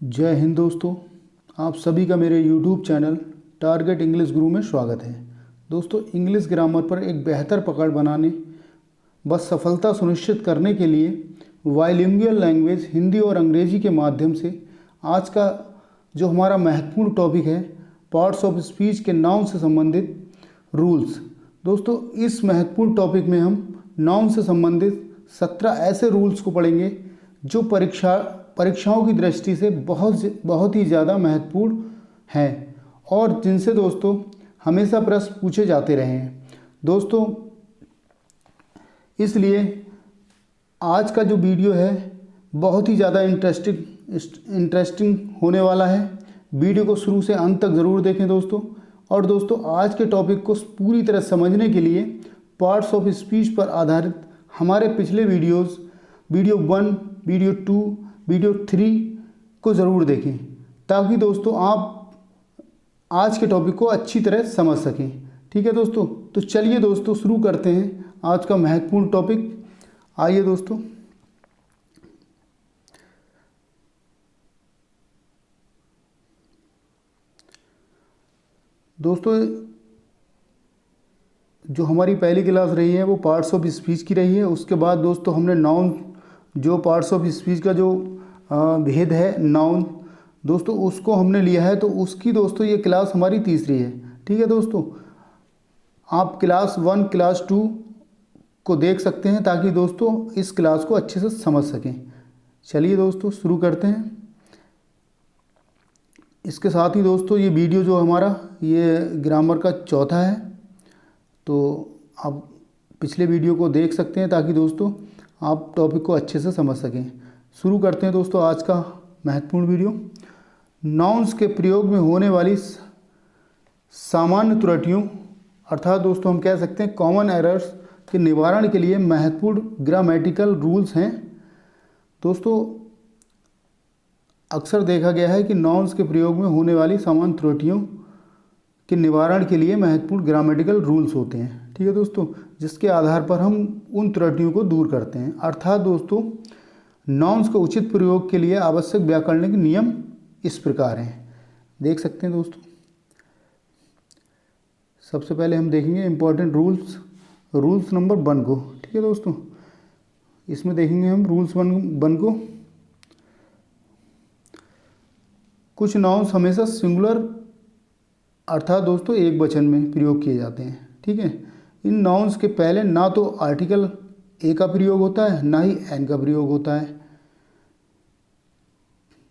जय हिंद दोस्तों। आप सभी का मेरे YouTube चैनल टारगेट इंग्लिश गुरु में स्वागत है। दोस्तों, इंग्लिश ग्रामर पर एक बेहतर पकड़ बनाने बस सफलता सुनिश्चित करने के लिए बाइलिंगुअल लैंग्वेज हिंदी और अंग्रेजी के माध्यम से आज का जो हमारा महत्वपूर्ण टॉपिक है पार्ट्स ऑफ स्पीच के नाउन से संबंधित रूल्स। दोस्तों, इस महत्वपूर्ण टॉपिक में हम नाउन से संबंधित 17 ऐसे रूल्स को पढ़ेंगे जो परीक्षाओं की दृष्टि से बहुत ही ज़्यादा महत्वपूर्ण हैं और जिनसे दोस्तों हमेशा प्रश्न पूछे जाते रहे हैं। दोस्तों, इसलिए आज का जो वीडियो है बहुत ही ज़्यादा इंटरेस्टिंग होने वाला है। वीडियो को शुरू से अंत तक ज़रूर देखें दोस्तों। और दोस्तों, आज के टॉपिक को पूरी तरह समझने के लिए पार्ट्स ऑफ स्पीच पर आधारित हमारे पिछले वीडियो 1, वीडियो 2, वीडियो 3 को ज़रूर देखें ताकि दोस्तों आप आज के टॉपिक को अच्छी तरह समझ सकें। ठीक है दोस्तों, तो चलिए दोस्तों शुरू करते हैं आज का महत्वपूर्ण टॉपिक। आइए दोस्तों, जो हमारी पहली क्लास रही है वो पार्ट्स ऑफ स्पीच की रही है। उसके बाद दोस्तों हमने नाउन, जो पार्ट्स ऑफ स्पीच का जो भेद है नाउन दोस्तों, उसको हमने लिया है। तो उसकी दोस्तों ये क्लास हमारी तीसरी है। ठीक है दोस्तों, आप क्लास 1, क्लास 2 को देख सकते हैं ताकि दोस्तों इस क्लास को अच्छे से समझ सकें। चलिए दोस्तों शुरू करते हैं। इसके साथ ही दोस्तों ये वीडियो जो हमारा ये ग्रामर का चौथा है, तो आप पिछले वीडियो को देख सकते हैं ताकि दोस्तों आप टॉपिक को अच्छे से समझ सकें। शुरू करते हैं दोस्तों आज का महत्वपूर्ण वीडियो। नाउन्स के प्रयोग में होने वाली सामान्य त्रुटियों अर्थात दोस्तों हम कह सकते हैं कॉमन एरर्स के निवारण के लिए महत्वपूर्ण ग्रामेटिकल रूल्स हैं। दोस्तों, अक्सर देखा गया है कि नाउन्स के प्रयोग में होने वाली सामान्य त्रुटियों के निवारण के लिए महत्वपूर्ण ग्रामेटिकल रूल्स होते हैं। ठीक है दोस्तों, जिसके आधार पर हम उन त्रुटियों को दूर करते हैं। अर्थात दोस्तों नाउन्स के उचित प्रयोग के लिए आवश्यक व्याकरणिक नियम इस प्रकार हैं, देख सकते हैं दोस्तों। सबसे पहले हम देखेंगे इम्पॉर्टेंट रूल्स नंबर 1 को। ठीक है दोस्तों, इसमें देखेंगे हम रूल्स 1 को। कुछ नाउन्स हमेशा सिंगुलर अर्थात दोस्तों एक वचन में प्रयोग किए जाते हैं। ठीक है, इन नाउन्स के पहले ना तो आर्टिकल ए का प्रयोग होता है ना ही एन का प्रयोग होता है।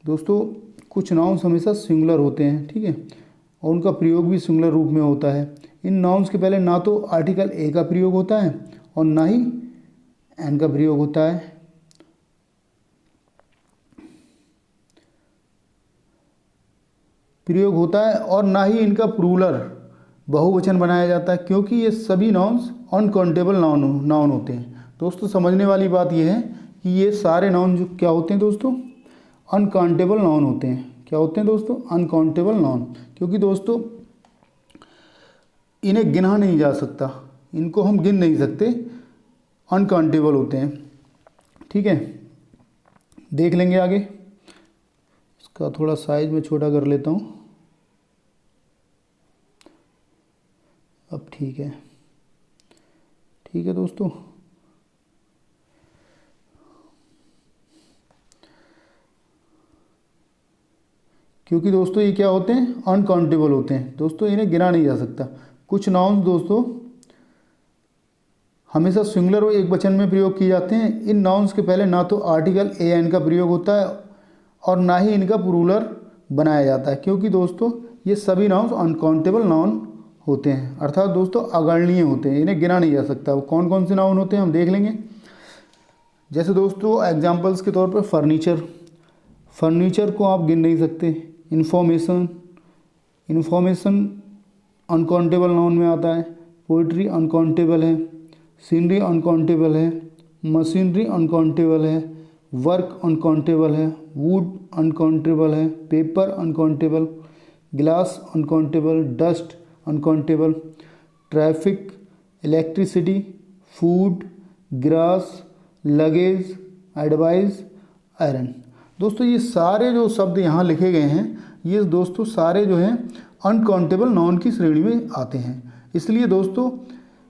दोस्तों, कुछ नाउन्स हमेशा सिंगुलर होते हैं, ठीक है, और उनका प्रयोग भी सिंगुलर रूप में होता है। इन नाउन्स के पहले ना तो आर्टिकल ए का प्रयोग होता है और ना ही एन का प्रयोग होता है। प्रयोग होता है और ना ही इनका प्लूरल बहुवचन बनाया जाता है, क्योंकि ये सभी नाउन्स अनकाउंटेबल नाउन होते हैं। दोस्तों, समझने वाली बात यह है कि ये सारे नाउन जो क्या होते हैं दोस्तों, अनकाउंटेबल नाउन होते हैं। क्या होते हैं दोस्तों, अनकाउंटेबल नाउन, क्योंकि दोस्तों इन्हें गिना नहीं जा सकता, इनको हम गिन नहीं सकते, अनकाउंटेबल होते हैं। ठीक है, देख लेंगे आगे। इसका थोड़ा साइज में छोटा कर लेता हूँ। अब ठीक है। ठीक है दोस्तों, क्योंकि दोस्तों ये क्या होते हैं, अनकाउंटेबल होते हैं। दोस्तों इन्हें गिना नहीं जा सकता। कुछ नाउन दोस्तों हमेशा सिंगुलर और एक वचन में प्रयोग किए जाते हैं। इन नाउन्स के पहले ना तो आर्टिकल ए एन का प्रयोग होता है और ना ही इनका प्लूरल बनाया जाता है, क्योंकि दोस्तों ये सभी नाउन्स अनकाउंटेबल नाउन होते हैं, अर्थात दोस्तों अगणनीय होते हैं, इन्हें गिना नहीं जा सकता। वो कौन कौन से नाउन होते हैं हम देख लेंगे। जैसे दोस्तों एग्जांपल्स के तौर पर फर्नीचर को आप गिन नहीं सकते। इन्फॉर्मेशन अनकाउंटेबल नाउन में आता है। पोइट्री अनकाउंटेबल है। सीनरी अनकाउंटेबल है। मशीनरी अनकाउंटेबल है। वर्क अनकाउंटेबल है। वुड अनकाउंटेबल है। Paper uncountable. Glass uncountable. Dust uncountable. Traffic, electricity, food, grass, luggage, advice, iron. दोस्तों ये सारे जो शब्द यहाँ लिखे गए हैं ये दोस्तों सारे जो हैं अनकाउंटेबल नाउन की श्रेणी में आते हैं, इसलिए दोस्तों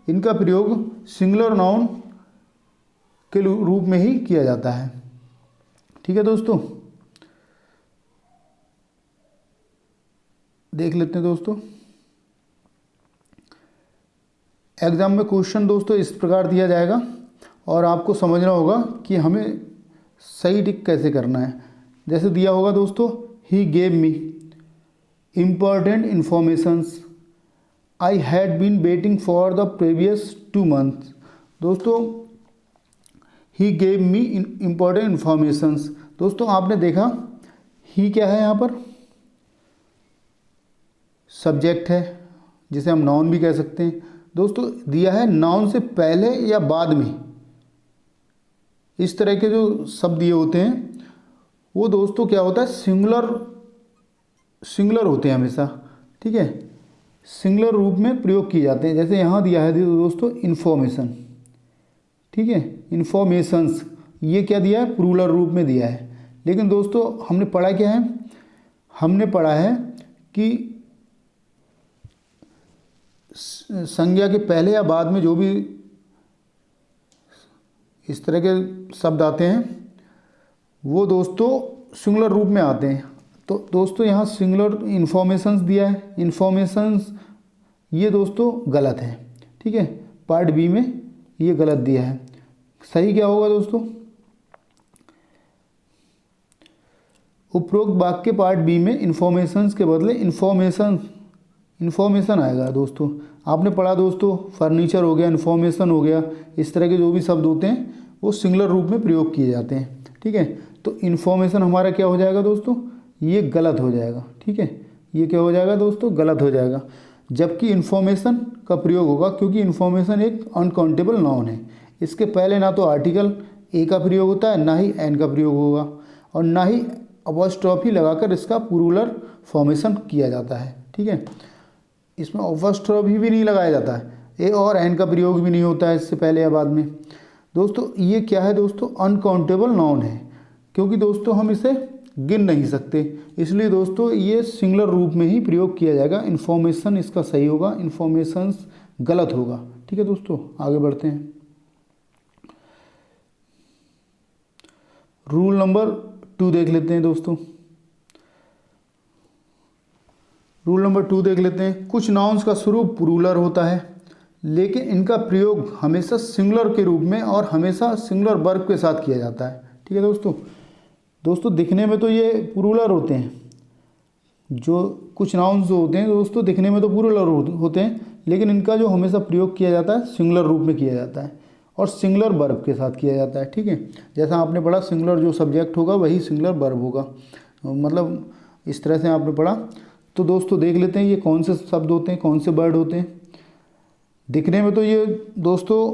इनका प्रयोग सिंगुलर नाउन के रूप में ही किया जाता है। ठीक है दोस्तों, देख लेते हैं दोस्तों। एग्जाम में क्वेश्चन दोस्तों इस प्रकार दिया जाएगा और आपको समझना होगा कि हमें सही टिक कैसे करना है। जैसे दिया होगा दोस्तों, he gave me important informations, I had been waiting for the previous 2 months। दोस्तों he gave me important informations, दोस्तों आपने देखा ही क्या है, यहाँ पर सब्जेक्ट है जिसे हम नाउन भी कह सकते हैं। दोस्तों दिया है नाउन से पहले या बाद में, इस तरह के जो शब्द दिए होते हैं वो दोस्तों क्या होता है, सिंगुलर होते हैं हमेशा। ठीक है, सिंगुलर रूप में प्रयोग किए जाते हैं। जैसे यहाँ दिया है दोस्तों इन्फॉर्मेशन, ठीक है, इन्फॉर्मेशंस, ये क्या दिया है, प्लूरल रूप में दिया है। लेकिन दोस्तों हमने पढ़ा क्या है, हमने पढ़ा है कि संज्ञा के पहले या बाद में जो भी इस तरह के शब्द आते हैं वो दोस्तों सिंगुलर रूप में आते हैं। तो दोस्तों यहाँ सिंगुलर इन्फॉर्मेशंस दिया है, इन्फॉर्मेशंस ये दोस्तों गलत है। ठीक है, पार्ट बी में ये गलत दिया है। सही क्या होगा दोस्तों, उपरोक्त वाक्य पार्ट बी में इन्फॉर्मेशंस के बदले इन्फॉर्मेशन आएगा। दोस्तों आपने पढ़ा दोस्तों, फर्नीचर हो गया, इन्फॉर्मेशन हो गया, इस तरह के जो भी शब्द होते हैं वो सिंगुलर रूप में प्रयोग किए जाते हैं। ठीक है, तो इन्फॉर्मेशन हमारा क्या हो जाएगा दोस्तों, ये गलत हो जाएगा। ठीक है, ये क्या हो जाएगा दोस्तों, गलत हो जाएगा। जबकि इन्फॉर्मेशन का प्रयोग होगा, क्योंकि इन्फॉर्मेशन एक अनकाउंटेबल नाउन है, इसके पहले ना तो आर्टिकल ए का प्रयोग होता है, ना ही एन का प्रयोग होगा, और ना ही अपॉस्ट्रोफी लगाकर इसका प्लूरल फॉर्मेशन किया जाता है। ठीक है, इसमें अपॉस्ट्रोफी भी नहीं लगाया जाता है, ए और एन का प्रयोग भी नहीं होता है इससे पहले या बाद में। दोस्तों ये क्या है दोस्तों, अनकाउंटेबल नाउन है, क्योंकि दोस्तों हम इसे गिन नहीं सकते, इसलिए दोस्तों ये सिंगुलर रूप में ही प्रयोग किया जाएगा। इन्फॉर्मेशन इसका सही होगा, इन्फॉर्मेशंस गलत होगा। ठीक है दोस्तों, आगे बढ़ते हैं। रूल नंबर 2 देख लेते हैं दोस्तों। रूल नंबर 2 देख लेते हैं। कुछ नाउन्स का स्वरूप प्लूरल होता है, लेकिन इनका प्रयोग हमेशा सिंगुलर के रूप में और हमेशा सिंगुलर वर्ब के साथ किया जाता है। ठीक है दोस्तों दिखने में तो ये प्लूरल होते हैं, जो कुछ नाउन्स जो होते हैं दोस्तों दिखने में तो प्लूरल होते हैं, लेकिन इनका जो हमेशा प्रयोग किया जाता है सिंगुलर रूप में किया जाता है और सिंगुलर वर्ब के साथ किया जाता है। ठीक है, जैसा आपने पढ़ा सिंगुलर जो सब्जेक्ट होगा वही सिंगुलर वर्ब होगा, मतलब इस तरह से आपने पढ़ा। तो दोस्तों देख लेते हैं ये कौन से शब्द होते हैं, कौन से वर्ड होते हैं। दिखने में तो ये दोस्तों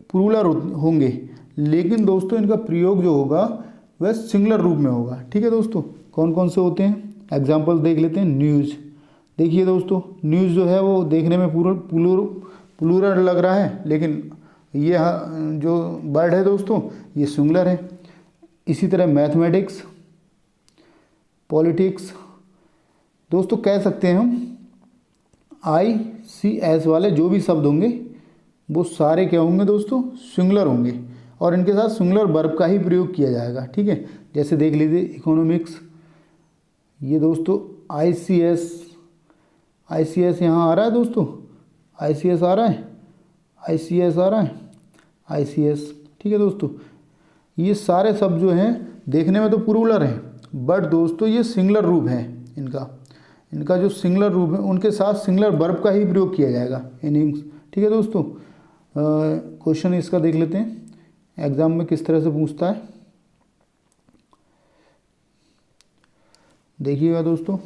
प्लूरल होंगे, लेकिन दोस्तों इनका प्रयोग जो होगा वह सिंगुलर रूप में होगा। ठीक है दोस्तों, कौन कौन से होते हैं, एग्जाम्पल देख लेते हैं। न्यूज़, देखिए दोस्तों न्यूज़ जो है वो देखने में प्लूरल लग रहा है, लेकिन ये जो वर्ड है दोस्तों ये सिंगुलर है। इसी तरह मैथमेटिक्स, पॉलिटिक्स, दोस्तों कह सकते हैं हम ICS वाले जो भी शब्द होंगे वो सारे क्या होंगे दोस्तों, सिंगुलर होंगे और इनके साथ सिंगुलर वर्ब का ही प्रयोग किया जाएगा। ठीक है, जैसे देख लीजिए इकोनॉमिक्स, ये दोस्तों ICS यहाँ आ रहा है दोस्तों, ICS आ रहा है, ICS आ रहा है, ICS। ठीक है दोस्तों, ये सारे शब्द जो हैं देखने में तो प्लूरल हैं, बट दोस्तों ये सिंगुलर रूप है। इनका जो सिंगुलर रूप है उनके साथ सिंगुलर वर्ब का ही प्रयोग किया जाएगा इनिंग्स। ठीक है दोस्तों, क्वेश्चन इसका देख लेते हैं, एग्जाम में किस तरह से पूछता है। देखिएगा दोस्तों,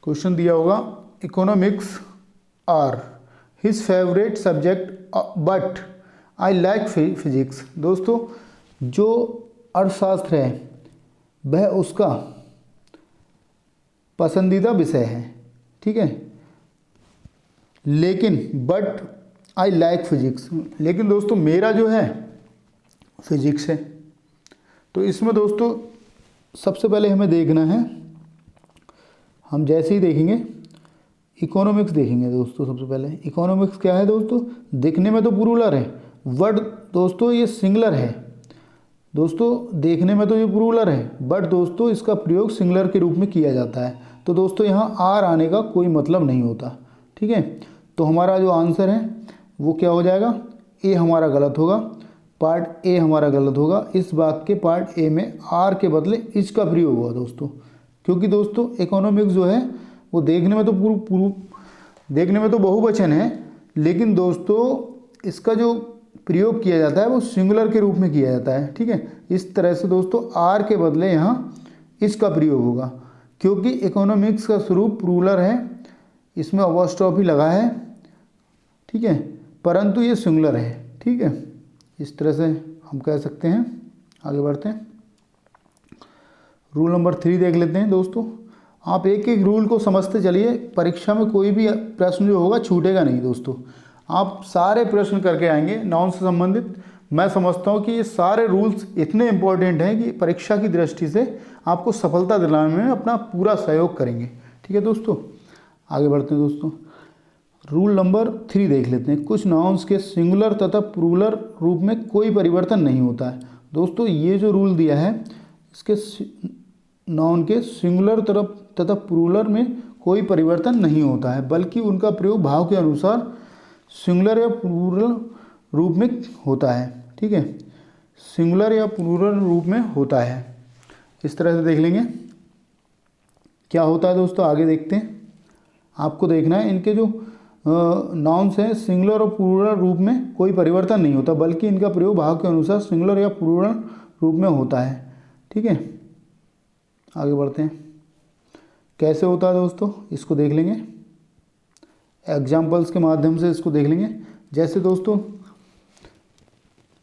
क्वेश्चन दिया होगा, economics are his favourite subject but I like physics. दोस्तों जो अर्थशास्त्र है वह उसका पसंदीदा विषय है। ठीक है, लेकिन बट आई लाइक फिजिक्स, लेकिन दोस्तों मेरा जो है फिजिक्स है। तो इसमें दोस्तों सबसे पहले हमें देखना है, हम जैसे ही देखेंगे इकोनॉमिक्स देखेंगे दोस्तों। सबसे पहले इकोनॉमिक्स क्या है दोस्तों, दिखने में तो प्लूरल है, वर्ड दोस्तों ये सिंगुलर है दोस्तों, देखने में तो ये प्लूरल है बट दोस्तों इसका प्रयोग सिंगुलर के रूप में किया जाता है। तो दोस्तों यहाँ आर आने का कोई मतलब नहीं होता, ठीक है। तो हमारा जो आंसर है वो क्या हो जाएगा, ए हमारा गलत होगा, पार्ट ए हमारा गलत होगा। इस बात के पार्ट ए में आर के बदले इज का प्रयोग हुआ दोस्तों, क्योंकि दोस्तों इकोनॉमिक्स जो है वो देखने में तो बहुवचन है, लेकिन दोस्तों इसका जो प्रयोग किया जाता है वो सिंगुलर के रूप में किया जाता है, ठीक है। इस तरह से दोस्तों आर के बदले यहाँ इसका प्रयोग होगा, क्योंकि इकोनॉमिक्स का स्वरूप प्लूरल है, इसमें अपोस्ट्रोफी लगा है, ठीक है, परंतु ये सिंगुलर है, ठीक है। इस तरह से हम कह सकते हैं। आगे बढ़ते हैं, रूल नंबर 3 देख लेते हैं दोस्तों। आप एक एक रूल को समझते चलिए, परीक्षा में कोई भी प्रश्न जो होगा छूटेगा नहीं दोस्तों, आप सारे प्रश्न करके आएंगे नाउन से संबंधित। मैं समझता हूँ कि ये सारे रूल्स इतने इम्पोर्टेंट हैं कि परीक्षा की दृष्टि से आपको सफलता दिलाने में अपना पूरा सहयोग करेंगे, ठीक है दोस्तों। आगे बढ़ते हैं दोस्तों, रूल नंबर 3 देख लेते हैं। कुछ नाउन्स के सिंगुलर तथा प्लूरल रूप में कोई परिवर्तन नहीं होता है दोस्तों। ये जो रूल दिया है, इसके नाउन के सिंगुलर तथा प्लूरल में कोई परिवर्तन नहीं होता है, बल्कि उनका प्रयोग भाव के अनुसार सिंगुलर या प्लूरल रूप में होता है, ठीक है, सिंगुलर या प्लूरल रूप में होता है। इस तरह से देख लेंगे क्या होता है दोस्तों। आगे देखते हैं, आपको देखना है इनके जो नाउन्स हैं सिंगुलर और प्लूरल रूप में कोई परिवर्तन नहीं होता, बल्कि इनका प्रयोग भाव के अनुसार सिंगुलर या प्लूरल रूप में होता है, ठीक है। आगे बढ़ते हैं, कैसे होता है दोस्तों इसको देख लेंगे, एग्जाम्पल्स के माध्यम से इसको देख लेंगे। जैसे दोस्तों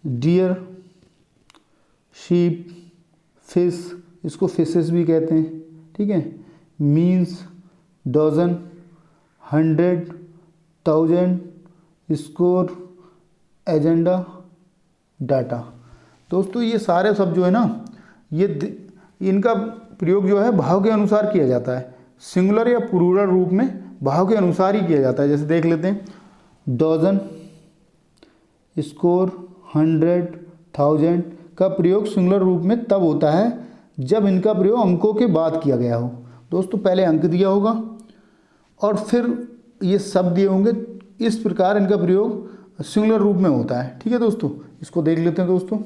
डियर, शीप, फिश, इसको फिशेस भी कहते हैं, ठीक है। Means, dozen, 100, 1000, score, agenda, data. दोस्तों ये सारे शब्द जो है ना, ये इनका प्रयोग जो है भाव के अनुसार किया जाता है, सिंगुलर या प्लूरल रूप में भाव के अनुसार ही किया जाता है। जैसे देख लेते हैं, डजन, स्कोर, 100, 1000 का प्रयोग सिंगुलर रूप में तब होता है जब इनका प्रयोग अंकों के बाद किया गया हो। दोस्तों पहले अंक दिया होगा और फिर ये शब्द दिए होंगे, इस प्रकार इनका प्रयोग सिंगुलर रूप में होता है, ठीक है दोस्तों। इसको देख लेते हैं दोस्तों।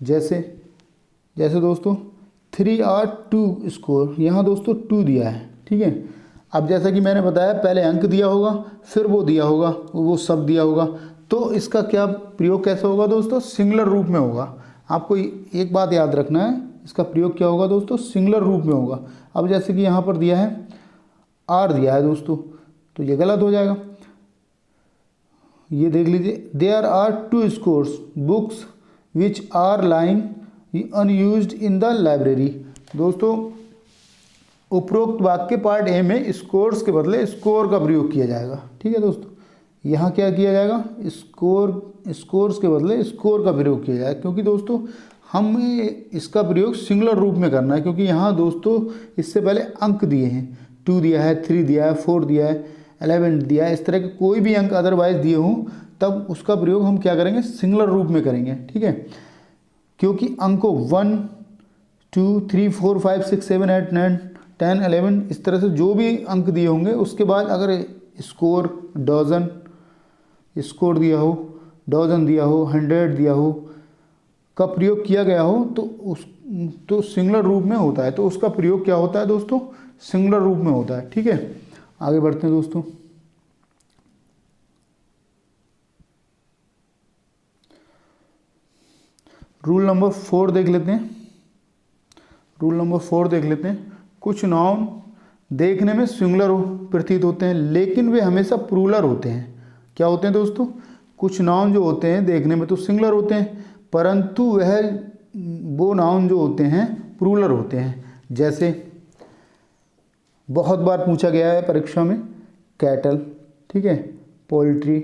जैसे दोस्तों 3 और 2 स्कोर, यहाँ दोस्तों 2 दिया है, ठीक है। अब जैसा कि मैंने बताया, पहले अंक दिया होगा, फिर वो दिया होगा, वो शब्द दिया होगा, तो इसका क्या प्रयोग कैसे होगा दोस्तों, सिंगुलर रूप में होगा। आपको एक बात याद रखना है, इसका प्रयोग क्या होगा दोस्तों, सिंगुलर रूप में होगा। अब जैसे कि यहाँ पर दिया है आर दिया है दोस्तों, तो ये गलत हो जाएगा। ये देख लीजिए, there are 2 scores books which are lying unused in the library. दोस्तों उपरोक्त वाक्य पार्ट ए में स्कोर्स के बदले स्कोर का प्रयोग किया जाएगा, ठीक है दोस्तों। यहाँ क्या किया जाएगा, स्कोर्स के बदले स्कोर का प्रयोग किया जाएगा, क्योंकि दोस्तों हमें इसका प्रयोग सिंगुलर रूप में करना है, क्योंकि यहाँ दोस्तों इससे पहले अंक दिए हैं, 2 दिया है, 3 दिया है, 4 दिया है, 11 दिया है, इस तरह के कोई भी अंक अदरवाइज दिए हों तब उसका प्रयोग हम क्या करेंगे, सिंगुलर रूप में करेंगे, ठीक है। क्योंकि अंकों 1, 2, 3, 4, 5, 6, 7, 8, 9, 10, 11 इस तरह से जो भी अंक दिए होंगे, उसके बाद अगर स्कोर, डजन स्कोर दिया हो, डजन दिया हो, 100 दिया हो का प्रयोग किया गया हो तो सिंगुलर रूप में होता है। तो उसका प्रयोग क्या होता है दोस्तों, सिंगुलर रूप में होता है, ठीक है। आगे बढ़ते हैं दोस्तों। रूल नंबर 4 देख लेते हैं। रूल नंबर 4 देख लेते हैं। कुछ नाउन देखने में सिंगुलर प्रतीत होते हैं, लेकिन वे हमेशा प्लूरल होते हैं। क्या होते हैं दोस्तों, कुछ नाउन जो होते हैं देखने में तो सिंगुलर होते हैं, परंतु वो नाउन जो होते हैं प्लूरल होते हैं। जैसे बहुत बार पूछा गया है परीक्षा में, कैटल, ठीक है, poultry,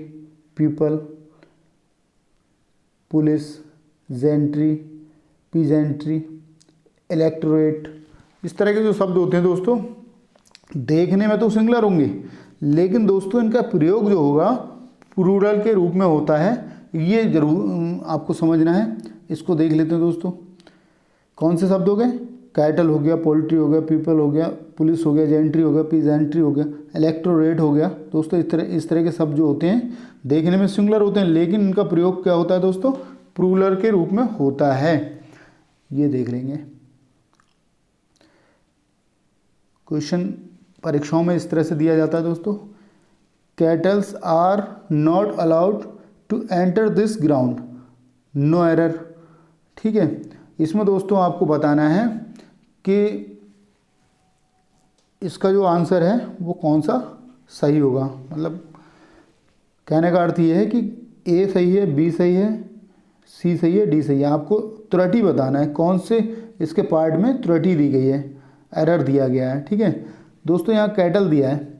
people, police, gentry, peasantry, electorate, इस तरह के जो शब्द होते हैं दोस्तों देखने में तो सिंगुलर होंगे, लेकिन दोस्तों इनका प्रयोग जो होगा प्लूरल के रूप में होता है। ये जरूर आपको समझना है। इसको देख लेते हैं दोस्तों। कौन से शब्द हो गए? कैटल हो गया, पोल्ट्री हो गया, पीपल हो गया, पुलिस हो गया, जेंट्री हो गया, पीजेंट्री हो गया, इलेक्टोरेट हो गया। दोस्तों इस तरह के शब्द जो होते हैं देखने में सिंगुलर होते हैं, लेकिन इनका प्रयोग क्या होता है दोस्तों? प्लूरल के रूप में होता है। ये देख लेंगे। क्वेश्चन परीक्षाओं में इस तरह से दिया जाता है दोस्तों। Cattles are not allowed to enter this ground, no error. ठीक है, इसमें दोस्तों आपको बताना है कि इसका जो आंसर है वो कौन सा सही होगा। मतलब कहने का अर्थ ये है कि ए सही है, बी सही है, सी सही है, डी सही है। आपको त्रुटि बताना है, कौन से इसके पार्ट में त्रुटि दी गई है, एरर दिया गया है। ठीक है दोस्तों, यहाँ कैटल दिया है।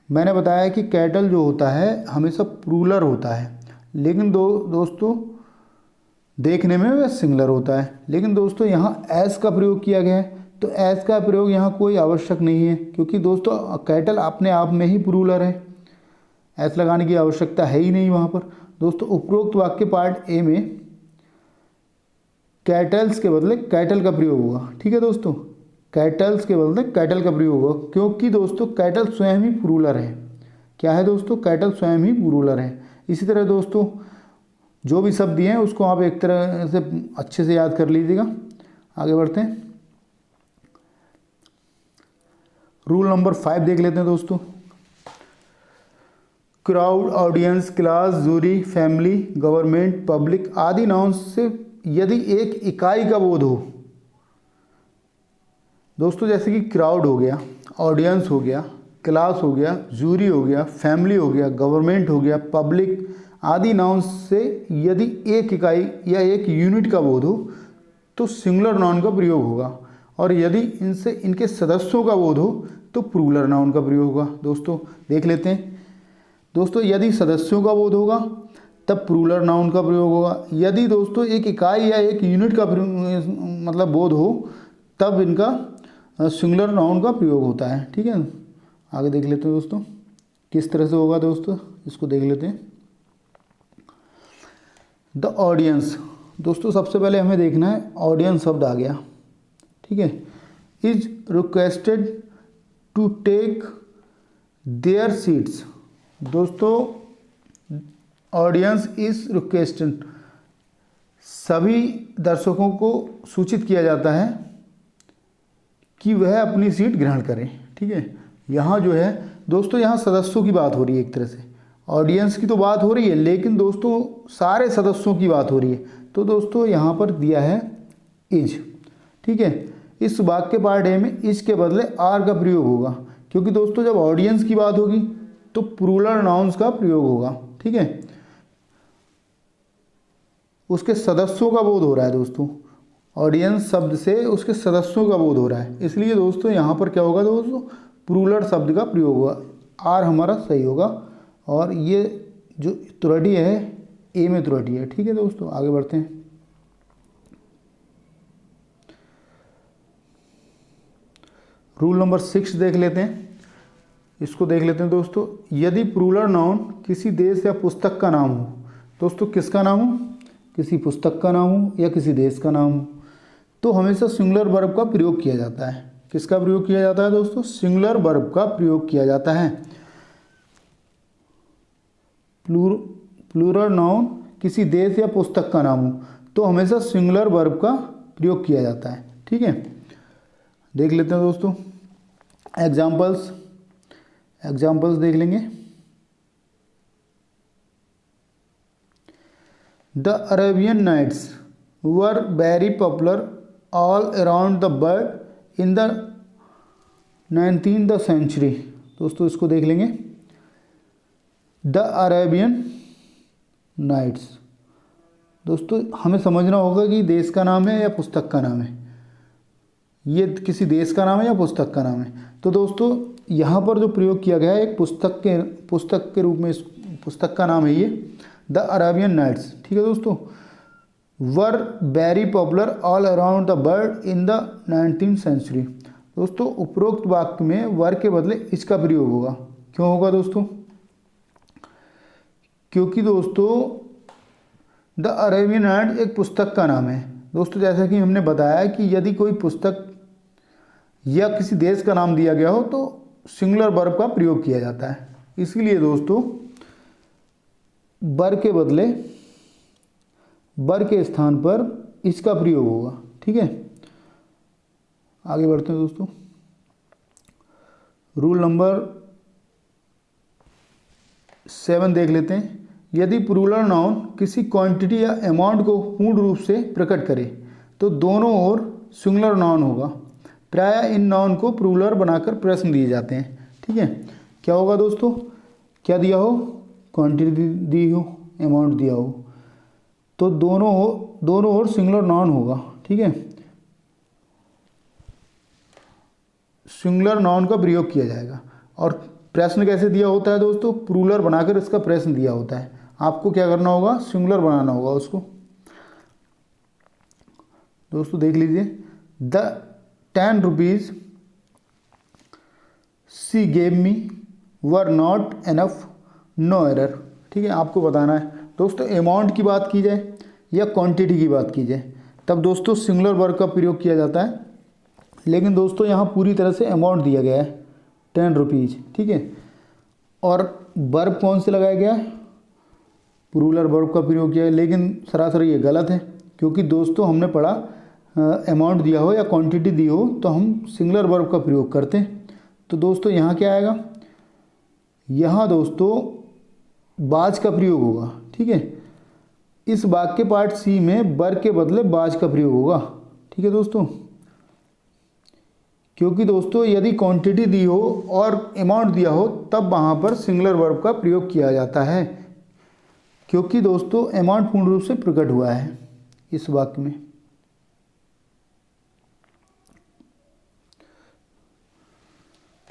मैंने बताया कि कैटल जो होता है हमेशा प्लूरल होता है, लेकिन दोस्तों देखने में वह सिंगुलर होता है। लेकिन दोस्तों यहाँ एस का प्रयोग किया गया है, तो एस का प्रयोग यहाँ कोई आवश्यक नहीं है, क्योंकि दोस्तों कैटल अपने आप में ही प्लूरल है। एस लगाने की आवश्यकता है ही नहीं वहाँ पर। दोस्तों उपरोक्त वाक्य पार्ट ए में कैटल्स के बदले कैटल का प्रयोग होगा। ठीक है दोस्तों, कैटल्स के बदले कैटल का प्रयोग होगा, क्योंकि दोस्तों कैटल स्वयं ही प्लूरल है। क्या है दोस्तों? कैटल स्वयं ही प्लूरल है। इसी तरह दोस्तों जो भी शब्द दिए हैं उसको आप एक तरह से अच्छे से याद कर लीजिएगा। आगे बढ़ते हैं। रूल नंबर 5 देख लेते हैं दोस्तों। Crowd, audience, class, jury, family, government, public आदि नाउन्स से यदि एक इकाई का बोध हो, दोस्तों जैसे कि क्राउड हो गया, ऑडियंस हो गया, क्लास हो गया, जूरी हो गया, फैमिली हो गया, गवर्नमेंट हो गया, पब्लिक आदि नाउन्स से यदि एक इकाई या एक यूनिट का बोध हो तो सिंगुलर नाउन का प्रयोग होगा, और यदि इनसे इनके सदस्यों का बोध हो तो प्लूरल नाउन का प्रयोग होगा। दोस्तों देख लेते हैं। दोस्तों यदि सदस्यों का बोध होगा तब प्लूरल नाउन का प्रयोग होगा। यदि दोस्तों एक इकाई या एक यूनिट का मतलब बोध हो तब इनका सिंगुलर नाउन का प्रयोग होता है। ठीक है, आगे देख लेते हैं दोस्तों किस तरह से होगा। दोस्तों इसको देख लेते हैं। द ऑडियंस, दोस्तों सबसे पहले हमें देखना है ऑडियंस शब्द आ गया। ठीक है, is requested to take their seats. दोस्तों ऑडियंस इज रिक्वेस्टेड, सभी दर्शकों को सूचित किया जाता है कि वह अपनी सीट ग्रहण करें। ठीक है, यहाँ जो है दोस्तों यहाँ सदस्यों की बात हो रही है, एक तरह से ऑडियंस की तो बात हो रही है, लेकिन दोस्तों सारे सदस्यों की बात हो रही है। तो दोस्तों यहाँ पर दिया है इज। ठीक है, इस वाक्य पार्ट ए में इज के बदले आर का प्रयोग होगा, क्योंकि दोस्तों जब ऑडियंस की बात होगी तो प्लूरल नाउन्स का प्रयोग होगा। ठीक है, उसके सदस्यों का बोध हो रहा है दोस्तों, ऑडियंस शब्द से उसके सदस्यों का बोध हो रहा है, इसलिए दोस्तों यहाँ पर क्या होगा दोस्तों? प्लूरल शब्द का प्रयोग होगा। आर हमारा सही होगा, और ये जो त्रुटि है ए में त्रुटि है। ठीक है दोस्तों, आगे बढ़ते हैं। रूल नंबर 6 देख लेते हैं। इसको देख लेते हैं दोस्तों। यदि प्लूरल नाउन किसी देश या पुस्तक का नाम हो, दोस्तों किसका नाम हो? किसी पुस्तक का नाम हो या किसी देश का नाम हो, तो हमेशा सिंगुलर वर्ब का प्रयोग किया जाता है। किसका प्रयोग किया जाता है दोस्तों? सिंगुलर वर्ब का प्रयोग किया जाता है। प्लूरल नाउन किसी देश या पुस्तक का नाम हो तो हमेशा सिंगुलर वर्ब का प्रयोग किया जाता है। ठीक है, देख लेते हैं दोस्तों एग्जाम्पल्स देख लेंगे। The Arabian nights were very popular all around the world in the 19th century. दोस्तों इसको देख लेंगे। द अरेबियन नाइट्स, दोस्तों हमें समझना होगा कि देश का नाम है या पुस्तक का नाम है। ये किसी देश का नाम है या पुस्तक का नाम है। तो दोस्तों यहाँ पर जो प्रयोग किया गया है एक पुस्तक के रूप में, इस पुस्तक का नाम है ये। द अरेबियन नाइट्स, ठीक है दोस्तों, were very popular all around the world in the 19th century. दोस्तों उपरोक्त वाक्य में वर के बदले इसका प्रयोग होगा। क्यों होगा दोस्तों? क्योंकि दोस्तों द अरेबियन नाइट्स एक पुस्तक का नाम है। दोस्तों जैसा कि हमने बताया कि यदि कोई पुस्तक या किसी देश का नाम दिया गया हो तो सिंगुलर वर्ब का प्रयोग किया जाता है। इसलिए दोस्तों वर के बदले वर के स्थान पर इसका प्रयोग होगा, ठीक है। आगे बढ़ते हैं दोस्तों। रूल नंबर 7 देख लेते हैं। यदि प्लूरल नाउन किसी क्वांटिटी या अमाउंट को पूर्ण रूप से प्रकट करे तो दोनों ओर सिंगुलर नाउन होगा। प्रायः इन नाउन को प्लूरल बनाकर प्रश्न दिए जाते हैं, ठीक है। क्या होगा दोस्तों? क्या दिया हो? क्वांटिटी दी हो, अमाउंट दिया हो, तो दोनों ओर सिंगुलर नाउन होगा, ठीक है। सिंगुलर नाउन का प्रयोग किया जाएगा। और प्रश्न कैसे दिया होता है दोस्तों? प्लूरल बनाकर इसका प्रश्न दिया होता है। आपको क्या करना होगा? सिंगुलर बनाना होगा उसको। दोस्तों देख लीजिए, the 10 rupees she gave me were not enough, no error, ठीक है। आपको बताना है दोस्तों अमाउंट की बात की जाए या क्वांटिटी की बात की जाए तब दोस्तों सिंगुलर वर्ब का प्रयोग किया जाता है। लेकिन दोस्तों यहाँ पूरी तरह से अमाउंट दिया गया है 10 रुपीज़, ठीक है। और वर्ब कौन से लगाया गया है? प्लूरल वर्ब का प्रयोग किया है। लेकिन सरासर ये गलत है, क्योंकि दोस्तों हमने पढ़ा अमाउंट दिया हो या क्वांटिटी दी हो तो हम सिंगुलर वर्ब का प्रयोग करते हैं। तो दोस्तों यहाँ क्या आएगा? यहाँ दोस्तों बाज का प्रयोग होगा, ठीक है। इस वाक्य पार्ट सी में वर के बदले बाज का प्रयोग होगा, ठीक है दोस्तों। क्योंकि दोस्तों यदि क्वांटिटी दी हो और अमाउंट दिया हो तब वहाँ पर सिंगुलर वर्ब का प्रयोग किया जाता है, क्योंकि दोस्तों अमाउंट पूर्ण रूप से प्रकट हुआ है इस वाक्य में।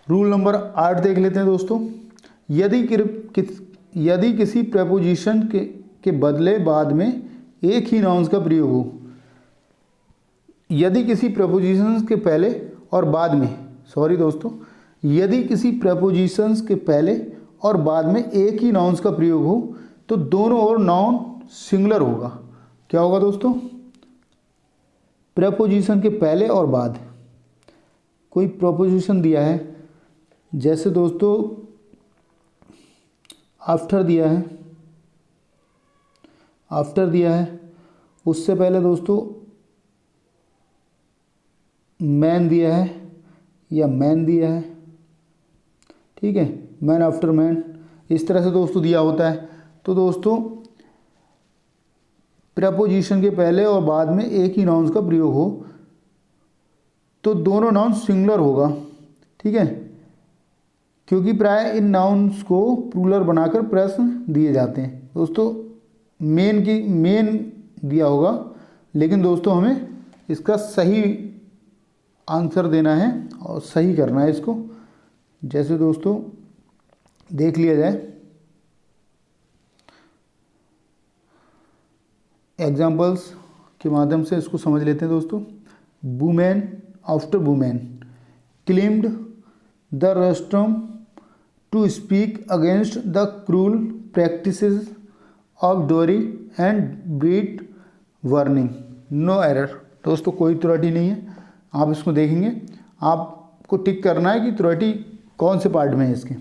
रूल नंबर 8 देख लेते हैं दोस्तों। यदि किसी प्रपोजिशन के बदले बाद में एक ही नाउन्स का प्रयोग हो, यदि किसी प्रपोजिशंस के पहले और बाद में, यदि किसी प्रपोजिशंस के पहले और बाद में एक ही नाउन्स का प्रयोग हो तो दोनों ओर नाउन सिंगुलर होगा। क्या होगा दोस्तों? प्रपोजिशन के पहले और बाद कोई प्रपोजिशन दिया है, जैसे दोस्तों आफ्टर दिया है, आफ्टर दिया है, उससे पहले दोस्तों मैन दिया है या मैन दिया है, ठीक है, मैन आफ्टर मैन, इस तरह से दोस्तों दिया होता है। तो दोस्तों प्रपोजिशन के पहले और बाद में एक ही नाउन्स का प्रयोग हो तो दोनों नाउन सिंगुलर होगा, ठीक है, क्योंकि प्राय इन नाउन्स को प्लूरल बनाकर प्रश्न दिए जाते हैं। दोस्तों मेन दिया होगा, लेकिन दोस्तों हमें इसका सही आंसर देना है और सही करना है इसको। जैसे दोस्तों देख लिया जाए, एग्जाम्पल्स के माध्यम से इसको समझ लेते हैं दोस्तों। Women after women claimed the rostrum to speak against the cruel practices of dowry and bride burning, no error. दोस्तों कोई त्रुटि नहीं है, आप इसको देखेंगे, आपको टिक करना है कि त्रुटि कौन से पार्ट में है इसके।